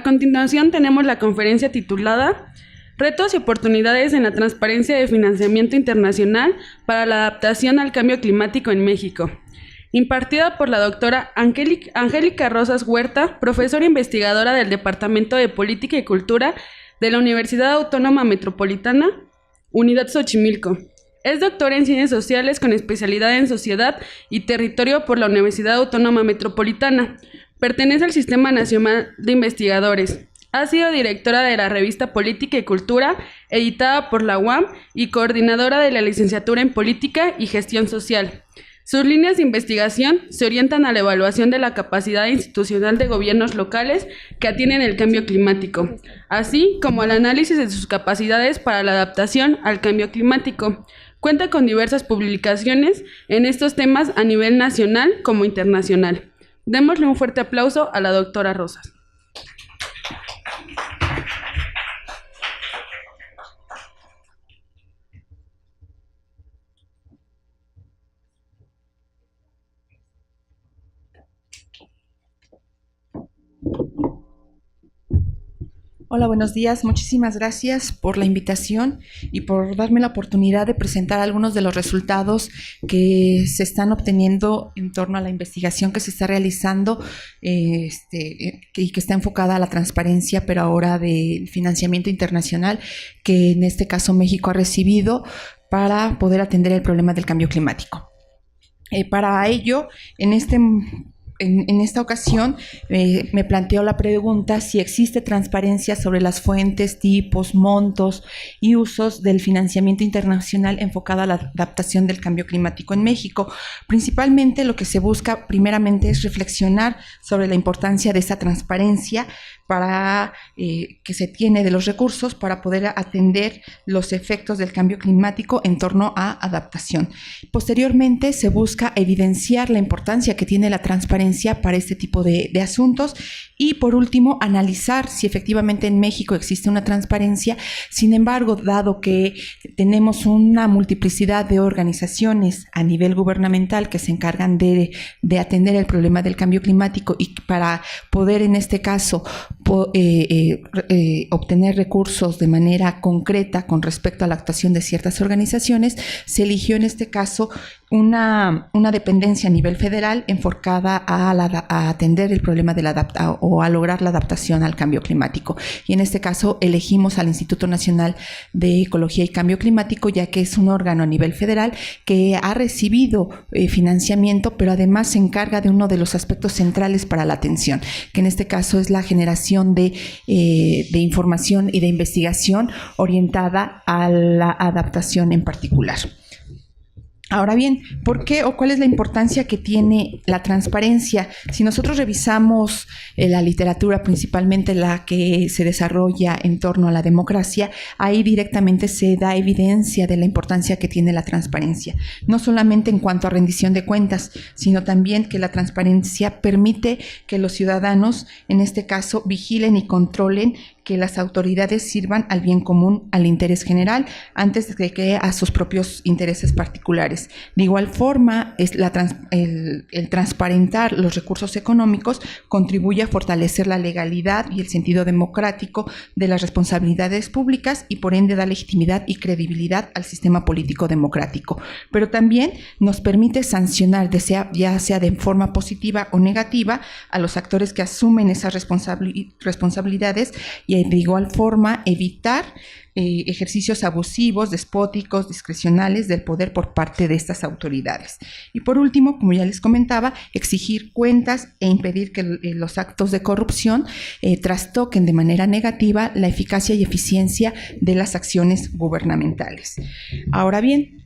A continuación tenemos la conferencia titulada Retos y oportunidades en la transparencia de financiamiento internacional para la adaptación al cambio climático en México, impartida por la doctora Angélica Rosas Huerta, profesora investigadora del Departamento de Política y Cultura de la Universidad Autónoma Metropolitana, Unidad Xochimilco. Es doctora en Ciencias Sociales con especialidad en Sociedad y Territorio por la Universidad Autónoma Metropolitana. Pertenece al Sistema Nacional de Investigadores. Ha sido directora de la revista Política y Cultura, editada por la UAM, y coordinadora de la licenciatura en Política y Gestión Social. Sus líneas de investigación se orientan a la evaluación de la capacidad institucional de gobiernos locales que atienden el cambio climático, así como al análisis de sus capacidades para la adaptación al cambio climático. Cuenta con diversas publicaciones en estos temas a nivel nacional como internacional. Démosle un fuerte aplauso a la doctora Rosas. Hola, buenos días. Muchísimas gracias por la invitación y por darme la oportunidad de presentar algunos de los resultados que se están obteniendo en torno a la investigación que se está realizando y que está enfocada a la transparencia, pero ahora del financiamiento internacional que en este caso México ha recibido para poder atender el problema del cambio climático. Para ello, en esta ocasión me planteo la pregunta si existe transparencia sobre las fuentes, tipos, montos y usos del financiamiento internacional enfocado a la adaptación del cambio climático en México. Principalmente lo que se busca primeramente es reflexionar sobre la importancia de esa transparencia para que se tiene de los recursos para poder atender los efectos del cambio climático en torno a adaptación. Posteriormente se busca evidenciar la importancia que tiene la transparencia para este tipo de asuntos y por último analizar si efectivamente en México existe una transparencia. Sin embargo, dado que tenemos una multiplicidad de organizaciones a nivel gubernamental que se encargan de atender el problema del cambio climático y para poder en este caso obtener recursos de manera concreta con respecto a la actuación de ciertas organizaciones, se eligió en este caso una dependencia a nivel federal enfocada a atender el problema de o a lograr la adaptación al cambio climático. Y en este caso elegimos al Instituto Nacional de Ecología y Cambio Climático, ya que es un órgano a nivel federal que ha recibido financiamiento, pero además se encarga de uno de los aspectos centrales para la atención, que en este caso es la generación de información y de investigación orientada a la adaptación en particular. Ahora bien, ¿por qué o cuál es la importancia que tiene la transparencia? Si nosotros revisamos la literatura, principalmente la que se desarrolla en torno a la democracia, ahí directamente se da evidencia de la importancia que tiene la transparencia. No solamente en cuanto a rendición de cuentas, sino también que la transparencia permite que los ciudadanos, en este caso, vigilen y controlen que las autoridades sirvan al bien común, al interés general, antes de que a sus propios intereses particulares. De igual forma, el transparentar los recursos económicos contribuye a fortalecer la legalidad y el sentido democrático de las responsabilidades públicas y por ende da legitimidad y credibilidad al sistema político democrático. Pero también nos permite sancionar, ya sea de forma positiva o negativa, a los actores que asumen esas responsabilidades y de igual forma evitar ejercicios abusivos, despóticos, discrecionales del poder por parte de estas autoridades. Y por último, como ya les comentaba, exigir cuentas e impedir que los actos de corrupción trastoquen de manera negativa la eficacia y eficiencia de las acciones gubernamentales. Ahora bien,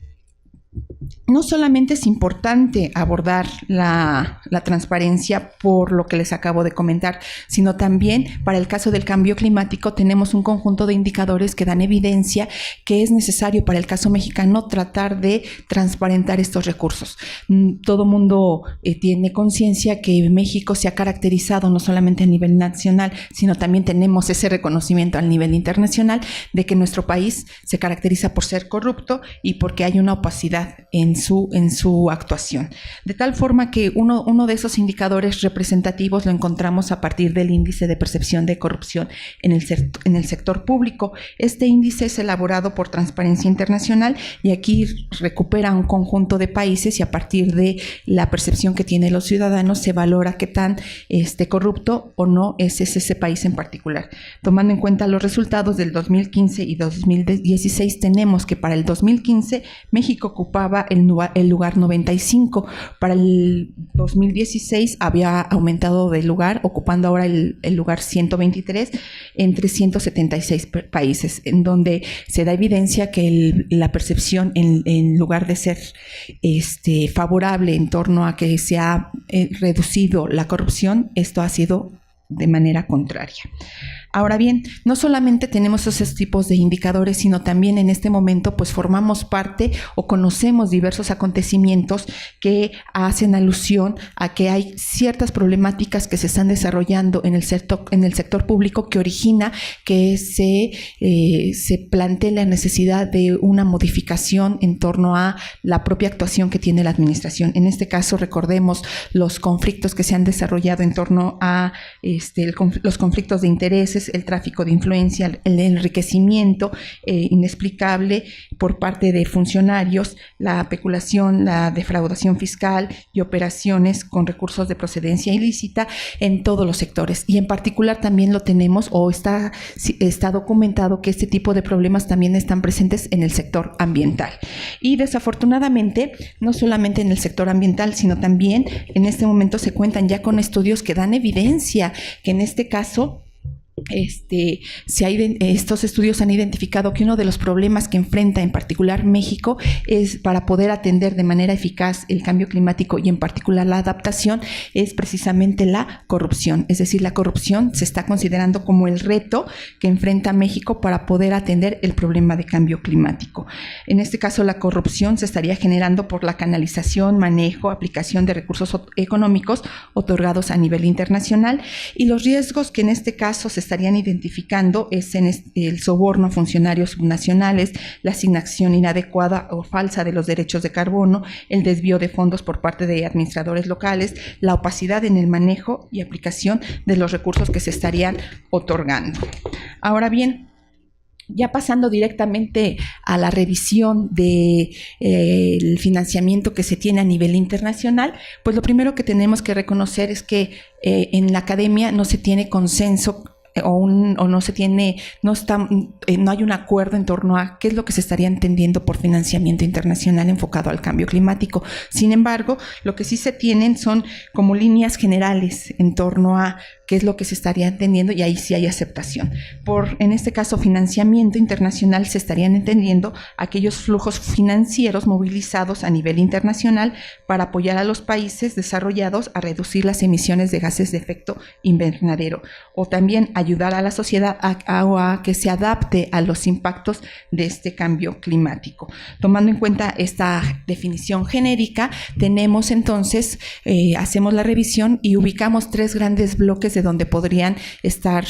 no solamente es importante abordar la transparencia por lo que les acabo de comentar, sino también para el caso del cambio climático tenemos un conjunto de indicadores que dan evidencia que es necesario para el caso mexicano tratar de transparentar estos recursos. Todo mundo tiene conciencia que México se ha caracterizado no solamente a nivel nacional, sino también tenemos ese reconocimiento a nivel internacional de que nuestro país se caracteriza por ser corrupto y porque hay una opacidad en en su actuación. De tal forma que uno de esos indicadores representativos lo encontramos a partir del índice de percepción de corrupción en el sector público. Este índice es elaborado por Transparencia Internacional y aquí recupera un conjunto de países y a partir de la percepción que tienen los ciudadanos se valora qué tan corrupto o no es ese país en particular. Tomando en cuenta los resultados del 2015 y 2016, tenemos que para el 2015 México ocupaba el lugar 95, para el 2016 había aumentado de lugar, ocupando ahora el lugar 123 entre 176 países, en donde se da evidencia que la percepción en lugar de ser favorable en torno a que se ha reducido la corrupción, esto ha sido de manera contraria. Ahora bien, no solamente tenemos esos tipos de indicadores, sino también en este momento pues formamos parte o conocemos diversos acontecimientos que hacen alusión a que hay ciertas problemáticas que se están desarrollando en el sector público que origina que se plantee la necesidad de una modificación en torno a la propia actuación que tiene la administración. En este caso, recordemos los conflictos que se han desarrollado en torno a los conflictos de intereses, el tráfico de influencia, el enriquecimiento inexplicable por parte de funcionarios, la peculación, la defraudación fiscal y operaciones con recursos de procedencia ilícita en todos los sectores. Y en particular también lo tenemos o está documentado que este tipo de problemas también están presentes en el sector ambiental. Y desafortunadamente, no solamente en el sector ambiental, sino también en este momento se cuentan ya con estudios que dan evidencia que en este caso estos estudios han identificado que uno de los problemas que enfrenta en particular México es para poder atender de manera eficaz el cambio climático y en particular la adaptación es precisamente la corrupción. Es decir, la corrupción se está considerando como el reto que enfrenta México para poder atender el problema de cambio climático. En este caso, la corrupción se estaría generando por la canalización, manejo, aplicación de recursos económicos otorgados a nivel internacional y los riesgos que en este caso se estarían identificando es en el soborno a funcionarios subnacionales, la asignación inadecuada o falsa de los derechos de carbono, el desvío de fondos por parte de administradores locales, la opacidad en el manejo y aplicación de los recursos que se estarían otorgando. Ahora bien, ya pasando directamente a la revisión del financiamiento que se tiene a nivel internacional, pues lo primero que tenemos que reconocer es que en la academia no se tiene consenso no hay un acuerdo en torno a qué es lo que se estaría entendiendo por financiamiento internacional enfocado al cambio climático. Sin embargo, lo que sí se tienen son como líneas generales en torno a qué es lo que se estaría entendiendo y ahí sí hay aceptación. En este caso, financiamiento internacional se estarían entendiendo aquellos flujos financieros movilizados a nivel internacional para apoyar a los países desarrollados a reducir las emisiones de gases de efecto invernadero o también ayudar a la sociedad a que se adapte a los impactos de este cambio climático. Tomando en cuenta esta definición genérica, tenemos entonces, hacemos la revisión y ubicamos 3 grandes bloques de donde podrían estar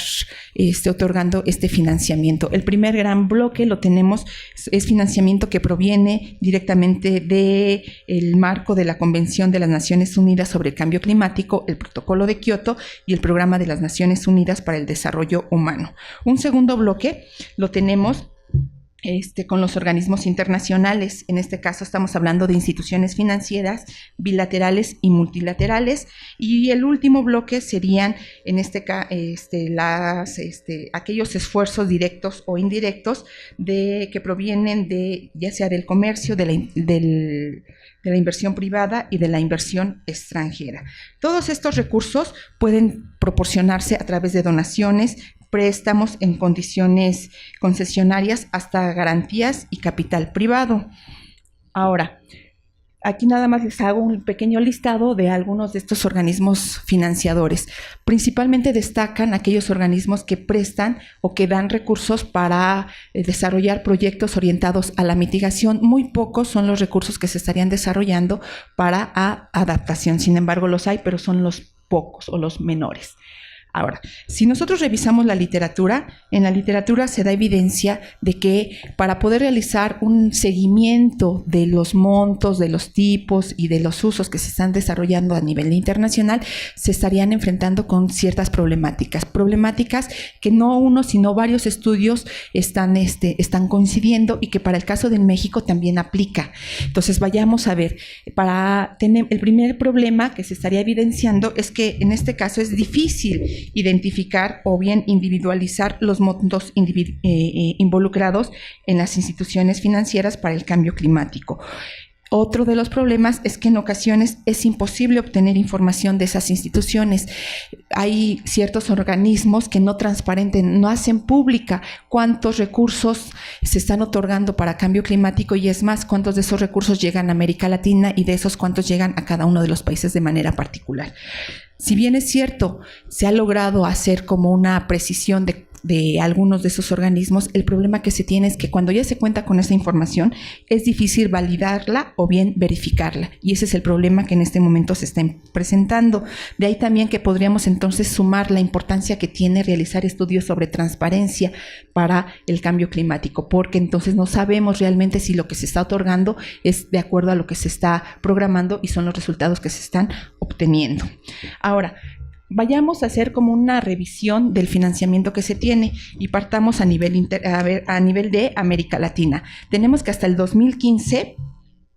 otorgando este financiamiento. El primer gran bloque lo tenemos, es financiamiento que proviene directamente del marco de la Convención de las Naciones Unidas sobre el Cambio Climático, el Protocolo de Kioto y el Programa de las Naciones Unidas para el Desarrollo Humano. Un segundo bloque lo tenemos con los organismos internacionales. En este caso estamos hablando de instituciones financieras bilaterales y multilaterales, y el último bloque serían en aquellos esfuerzos directos o indirectos que provienen ya sea del comercio, de la inversión privada y de la inversión extranjera. Todos estos recursos pueden proporcionarse a través de donaciones, préstamos en condiciones concesionarias hasta garantías y capital privado. Ahora, aquí nada más les hago un pequeño listado de algunos de estos organismos financiadores. Principalmente destacan aquellos organismos que prestan o que dan recursos para desarrollar proyectos orientados a la mitigación. Muy pocos son los recursos que se estarían desarrollando para adaptación. Sin embargo, los hay, pero son los pocos o los menores. Ahora, si nosotros revisamos la literatura, en la literatura se da evidencia de que para poder realizar un seguimiento de los montos, de los tipos y de los usos que se están desarrollando a nivel internacional, se estarían enfrentando con ciertas problemáticas que no uno, sino varios estudios están coincidiendo y que para el caso de México también aplica. Entonces, vayamos a ver, para tener el primer problema que se estaría evidenciando es que en este caso es difícil identificar o bien individualizar los montos involucrados en las instituciones financieras para el cambio climático. Otro de los problemas es que en ocasiones es imposible obtener información de esas instituciones. Hay ciertos organismos que no transparenten, no hacen pública cuántos recursos se están otorgando para cambio climático y es más, cuántos de esos recursos llegan a América Latina y de esos cuántos llegan a cada uno de los países de manera particular. Si bien es cierto, se ha logrado hacer como una precisión de algunos de esos organismos, el problema que se tiene es que cuando ya se cuenta con esa información es difícil validarla o bien verificarla, y ese es el problema que en este momento se está presentando. De ahí también que podríamos entonces sumar la importancia que tiene realizar estudios sobre transparencia para el cambio climático, porque entonces no sabemos realmente si lo que se está otorgando es de acuerdo a lo que se está programando y son los resultados que se están obteniendo. Ahora, vayamos a hacer como una revisión del financiamiento que se tiene y partamos a nivel de América Latina. Tenemos que hasta el 2015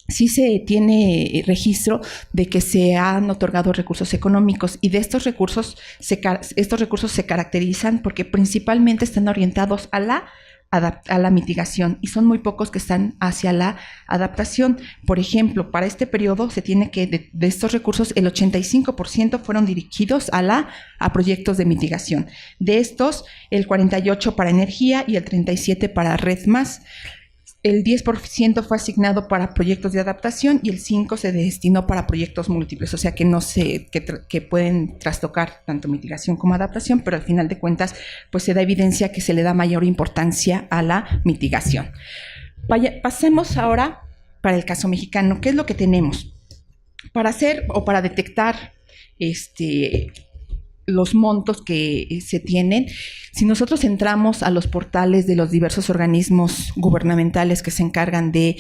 sí se tiene registro de que se han otorgado recursos económicos y de estos recursos se caracterizan porque principalmente están orientados a la mitigación y son muy pocos que están hacia la adaptación. Por ejemplo, para este periodo se tiene que de estos recursos el 85% fueron dirigidos a proyectos de mitigación. De estos, el 48% para energía y el 37% para Red Más. El 10% fue asignado para proyectos de adaptación y el 5% se destinó para proyectos múltiples, o sea que pueden trastocar tanto mitigación como adaptación, pero al final de cuentas pues se da evidencia que se le da mayor importancia a la mitigación. Pasemos ahora para el caso mexicano. ¿Qué es lo que tenemos? Para hacer o para detectar los montos que se tienen, si nosotros entramos a los portales de los diversos organismos gubernamentales que se encargan del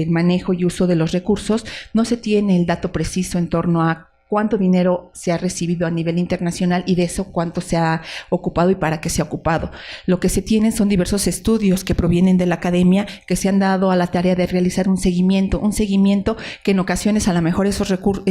manejo y uso de los recursos, no se tiene el dato preciso en torno a cuánto dinero se ha recibido a nivel internacional y de eso cuánto se ha ocupado y para qué se ha ocupado. Lo que se tienen son diversos estudios que provienen de la academia que se han dado a la tarea de realizar un seguimiento que en ocasiones a lo mejor esos recursos,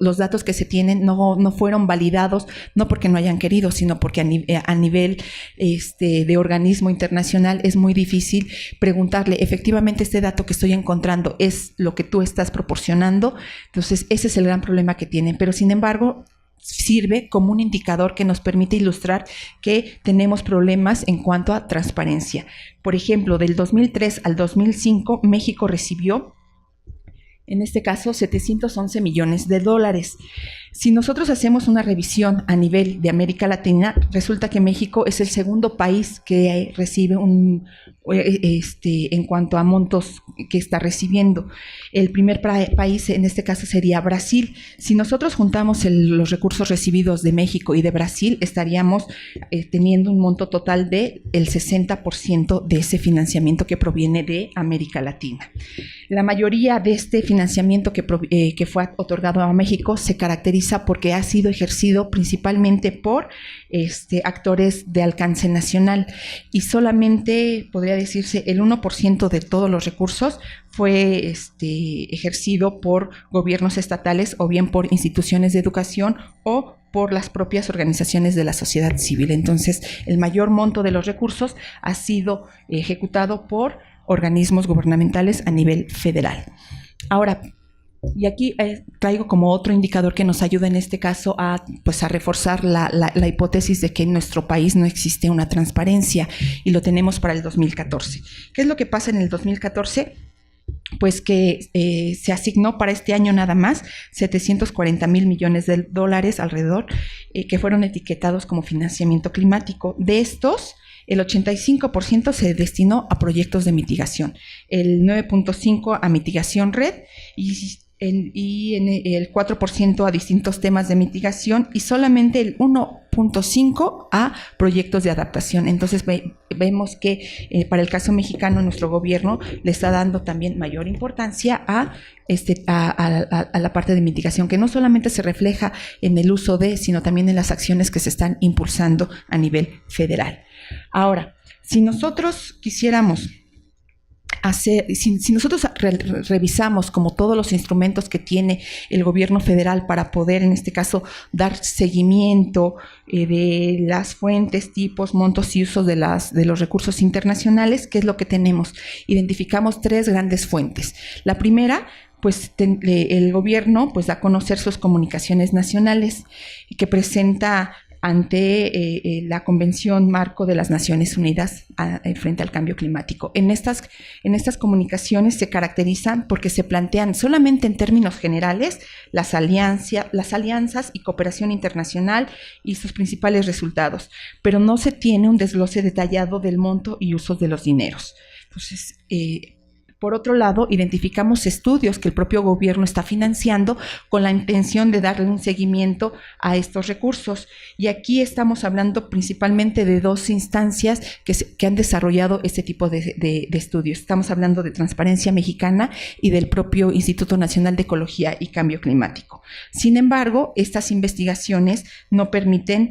los datos que se tienen no fueron validados, no porque no hayan querido, sino porque a nivel de organismo internacional es muy difícil preguntarle, efectivamente este dato que estoy encontrando es lo que tú estás proporcionando. Entonces ese es el gran problema que tienen, pero sin embargo sirve como un indicador que nos permite ilustrar que tenemos problemas en cuanto a transparencia. Por ejemplo, del 2003 al 2005, México recibió, en este caso, $711 millones. Si nosotros hacemos una revisión a nivel de América Latina, resulta que México es el segundo país que recibe en cuanto a montos que está recibiendo. El primer país en este caso sería Brasil. Si nosotros juntamos los recursos recibidos de México y de Brasil, estaríamos teniendo un monto total del 60% de ese financiamiento que proviene de América Latina. La mayoría de este financiamiento que fue otorgado a México se caracteriza porque ha sido ejercido principalmente por actores de alcance nacional y solamente podría decirse el 1% de todos los recursos fue ejercido por gobiernos estatales o bien por instituciones de educación o por las propias organizaciones de la sociedad civil. Entonces, el mayor monto de los recursos ha sido ejecutado por organismos gubernamentales a nivel federal. Ahora, y aquí traigo como otro indicador que nos ayuda en este caso a reforzar la hipótesis de que en nuestro país no existe una transparencia y lo tenemos para el 2014. ¿Qué es lo que pasa en el 2014? Pues que se asignó para este año nada más $740 mil millones alrededor que fueron etiquetados como financiamiento climático. De estos, el 85% se destinó a proyectos de mitigación, el 9.5% a mitigación red y el 4% a distintos temas de mitigación y solamente el 1.5% a proyectos de adaptación. Entonces vemos que para el caso mexicano nuestro gobierno le está dando también mayor importancia a la parte de mitigación, que no solamente se refleja en el uso sino también en las acciones que se están impulsando a nivel federal. Ahora, si nosotros quisiéramos si nosotros revisamos como todos los instrumentos que tiene el gobierno federal para poder, en este caso, dar seguimiento de las fuentes, tipos, montos y usos de los recursos internacionales, ¿qué es lo que tenemos? Identificamos 3 grandes fuentes. La primera, pues el gobierno pues da a conocer sus comunicaciones nacionales que presenta ante la Convención Marco de las Naciones Unidas frente al cambio climático. En estas comunicaciones se caracterizan porque se plantean solamente en términos generales las alianzas y cooperación internacional y sus principales resultados, pero no se tiene un desglose detallado del monto y usos de los dineros. Entonces, por otro lado, identificamos estudios que el propio gobierno está financiando con la intención de darle un seguimiento a estos recursos. Y aquí estamos hablando principalmente de 2 instancias que han desarrollado este tipo de estudios. Estamos hablando de Transparencia Mexicana y del propio Instituto Nacional de Ecología y Cambio Climático. Sin embargo, estas investigaciones no permiten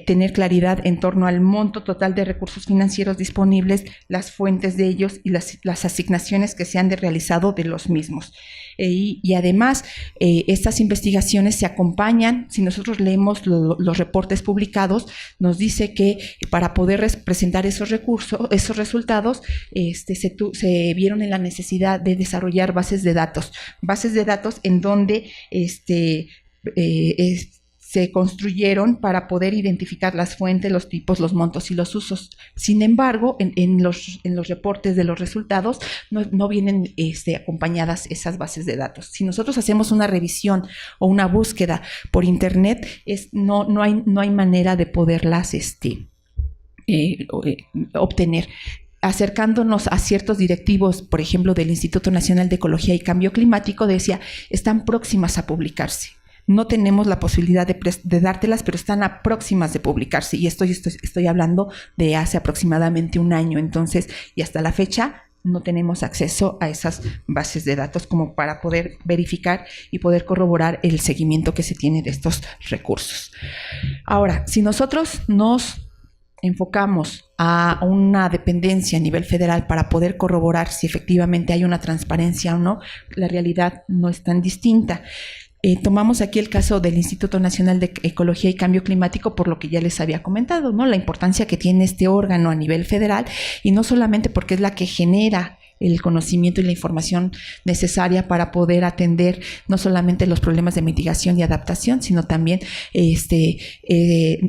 tener claridad en torno al monto total de recursos financieros disponibles, las fuentes de ellos y las asignaciones que se han realizado de los mismos. Y además, estas investigaciones se acompañan, si nosotros leemos los reportes publicados, nos dice que para poder presentar esos resultados, se vieron en la necesidad de desarrollar bases de datos en donde se construyeron para poder identificar las fuentes, los tipos, los montos y los usos. Sin embargo, en los reportes de los resultados no vienen acompañadas esas bases de datos. Si nosotros hacemos una revisión o una búsqueda por internet, no hay manera de poderlas obtener. Acercándonos a ciertos directivos, por ejemplo, del Instituto Nacional de Ecología y Cambio Climático, decía, están próximas a publicarse. No tenemos la posibilidad de dártelas, pero están próximas de publicarse. Y estoy hablando de hace aproximadamente un año. Entonces, y hasta la fecha, no tenemos acceso a esas bases de datos como para poder verificar y poder corroborar el seguimiento que se tiene de estos recursos. Ahora, si nosotros nos enfocamos a una dependencia a nivel federal para poder corroborar si efectivamente hay una transparencia o no, la realidad no es tan distinta. Tomamos aquí el caso del Instituto Nacional de Ecología y Cambio Climático, por lo que ya les había comentado, ¿no? La importancia que tiene este órgano a nivel federal, y no solamente porque es la que genera el conocimiento y la información necesaria para poder atender no solamente los problemas de mitigación y adaptación, sino también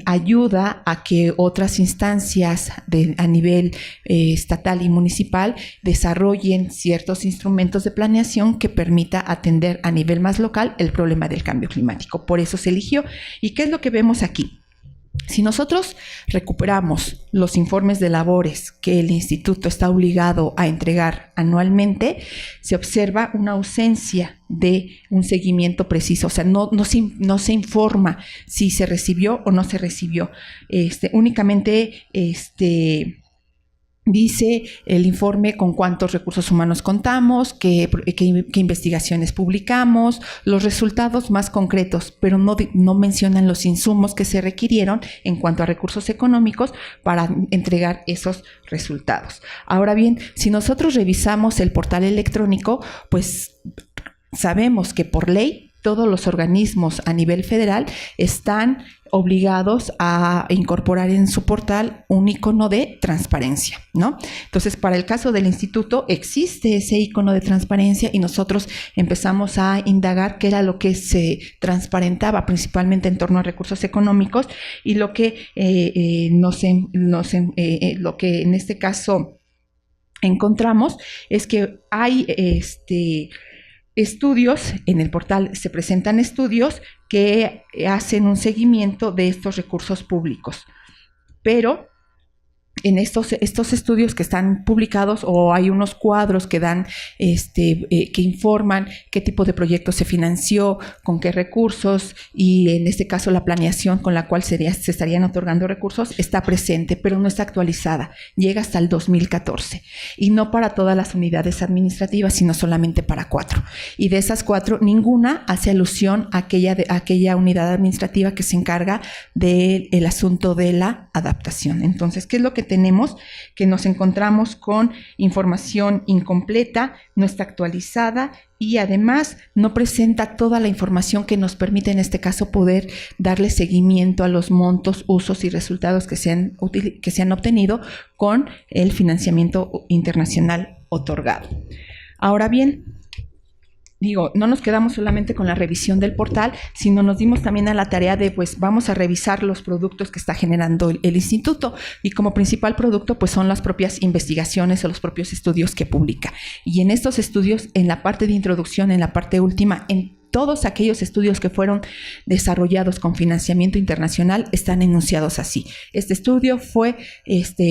ayuda a que otras instancias a nivel estatal y municipal desarrollen ciertos instrumentos de planeación que permita atender a nivel más local el problema del cambio climático. Por eso se eligió. ¿Y qué es lo que vemos aquí? Si nosotros recuperamos los informes de labores que el instituto está obligado a entregar anualmente, se observa una ausencia de un seguimiento preciso. O sea, no se informa si se recibió o no se recibió. Únicamente dice el informe con cuántos recursos humanos contamos, qué investigaciones publicamos, los resultados más concretos, pero no mencionan los insumos que se requirieron en cuanto a recursos económicos para entregar esos resultados. Ahora bien, si nosotros revisamos el portal electrónico, pues sabemos que por ley todos los organismos a nivel federal están obligados a incorporar en su portal un icono de transparencia, ¿no? Entonces, para el caso del instituto existe ese icono de transparencia y nosotros empezamos a indagar qué era lo que se transparentaba, principalmente en torno a recursos económicos, y lo que lo que en este caso encontramos es que hay estudios, en el portal se presentan estudios que hacen un seguimiento de estos recursos públicos, pero en estos estudios que están publicados, o hay unos cuadros que dan, que informan qué tipo de proyecto se financió, con qué recursos, y en este caso la planeación con la cual se estarían otorgando recursos está presente, pero no está actualizada. Llega hasta el 2014 y no para todas las unidades administrativas, sino solamente para 4. Y de esas 4, ninguna hace alusión a aquella unidad administrativa que se encarga del asunto de la adaptación. Entonces, ¿qué es lo que tenemos? Que nos encontramos con información incompleta, no está actualizada y además no presenta toda la información que nos permite en este caso poder darle seguimiento a los montos, usos y resultados que se han obtenido con el financiamiento internacional otorgado. Ahora bien, no nos quedamos solamente con la revisión del portal, sino nos dimos también a la tarea de, pues, vamos a revisar los productos que está generando el instituto, y como principal producto, pues, son las propias investigaciones o los propios estudios que publica. Y en estos estudios, en la parte de introducción, en la parte última, en todos aquellos estudios que fueron desarrollados con financiamiento internacional están enunciados así. Este estudio fue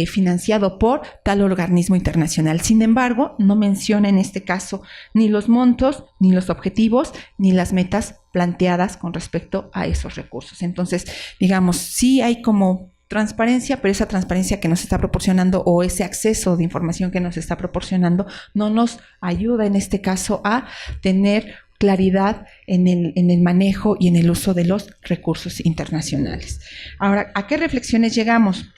financiado por tal organismo internacional. Sin embargo, no menciona en este caso ni los montos, ni los objetivos, ni las metas planteadas con respecto a esos recursos. Entonces, digamos, sí hay como transparencia, pero esa transparencia que nos está proporcionando, o ese acceso de información que nos está proporcionando, no nos ayuda en este caso a tener claridad en el manejo y en el uso de los recursos internacionales. Ahora, ¿a qué reflexiones llegamos?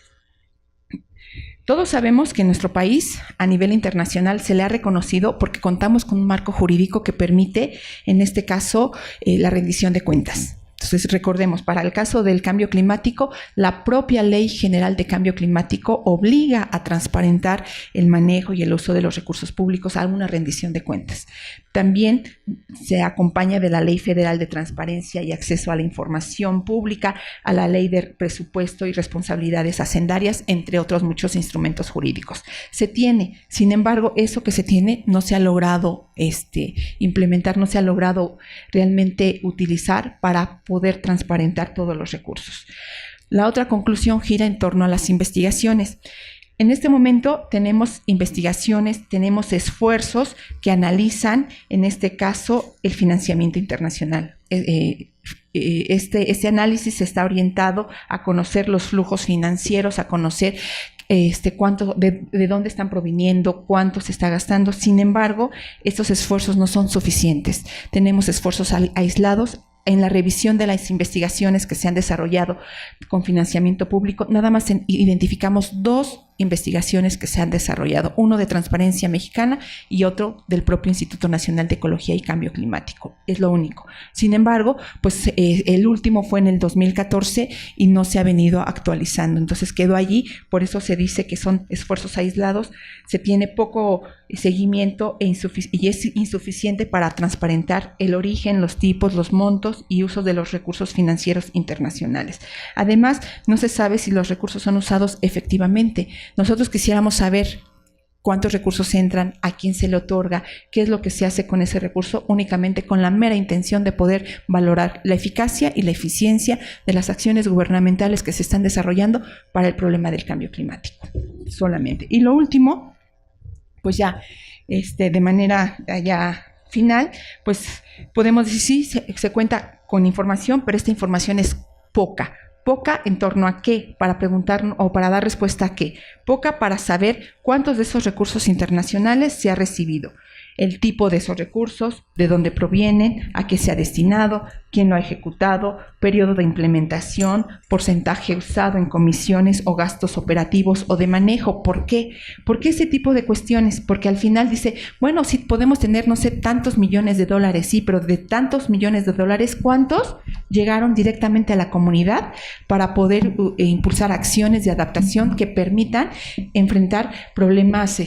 Todos sabemos que en nuestro país, a nivel internacional, se le ha reconocido porque contamos con un marco jurídico que permite, en este caso, la rendición de cuentas. Entonces, recordemos, para el caso del cambio climático, la propia Ley General de Cambio Climático obliga a transparentar el manejo y el uso de los recursos públicos a una rendición de cuentas. También se acompaña de la Ley Federal de Transparencia y Acceso a la Información Pública, a la Ley de Presupuesto y Responsabilidades Hacendarias, entre otros muchos instrumentos jurídicos. Se tiene, sin embargo, eso que se tiene no se ha logrado implementar, no se ha logrado realmente utilizar para poder transparentar todos los recursos. La otra conclusión gira en torno a las investigaciones. En este momento tenemos investigaciones, tenemos esfuerzos que analizan, en este caso, el financiamiento internacional. Este análisis está orientado a conocer los flujos financieros, a conocer cuánto, de dónde están proviniendo, cuánto se está gastando. Sin embargo, estos esfuerzos no son suficientes. Tenemos esfuerzos aislados. En la revisión de las investigaciones que se han desarrollado con financiamiento público, nada más identificamos 2 investigaciones que se han desarrollado, uno de Transparencia Mexicana y otro del propio Instituto Nacional de Ecología y Cambio Climático. Es lo único. Sin embargo, pues el último fue en el 2014 y no se ha venido actualizando. Entonces quedó allí, por eso se dice que son esfuerzos aislados, se tiene poco seguimiento y es insuficiente para transparentar el origen, los tipos, los montos y usos de los recursos financieros internacionales. Además, no se sabe si los recursos son usados efectivamente. Nosotros quisiéramos saber cuántos recursos entran, a quién se le otorga, qué es lo que se hace con ese recurso, únicamente con la mera intención de poder valorar la eficacia y la eficiencia de las acciones gubernamentales que se están desarrollando para el problema del cambio climático, solamente. Y lo último, pues ya de manera ya final, pues podemos decir, sí, se cuenta con información, pero esta información es poca en torno a qué, para preguntar o para dar respuesta a qué, poca para saber cuántos de esos recursos internacionales se ha recibido, el tipo de esos recursos, de dónde provienen, a qué se ha destinado, quién lo ha ejecutado, periodo de implementación, porcentaje usado en comisiones o gastos operativos o de manejo. ¿Por qué? ¿Por qué ese tipo de cuestiones? Porque al final dice, bueno, sí podemos tener, no sé, tantos millones de dólares, sí, pero de tantos millones de dólares, ¿cuántos llegaron directamente a la comunidad para poder impulsar acciones de adaptación que permitan enfrentar problemas,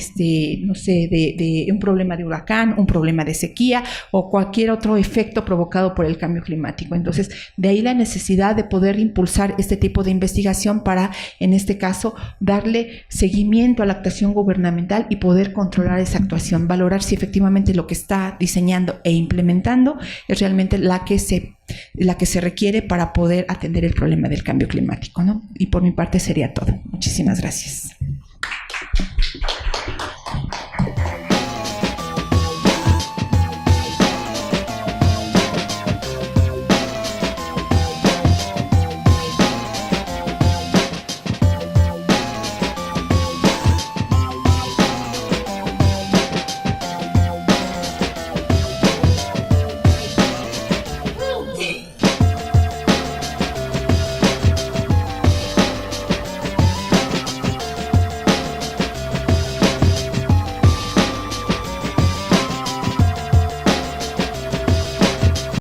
no sé, de un problema de huracán, un problema de sequía o cualquier otro efecto provocado por el cambio climático? Entonces, de ahí la necesidad de poder impulsar este tipo de investigación para, en este caso, darle seguimiento a la actuación gubernamental y poder controlar esa actuación, valorar si efectivamente lo que está diseñando e implementando es realmente la que se requiere para poder atender el problema del cambio climático, ¿no? Y por mi parte sería todo. Muchísimas gracias.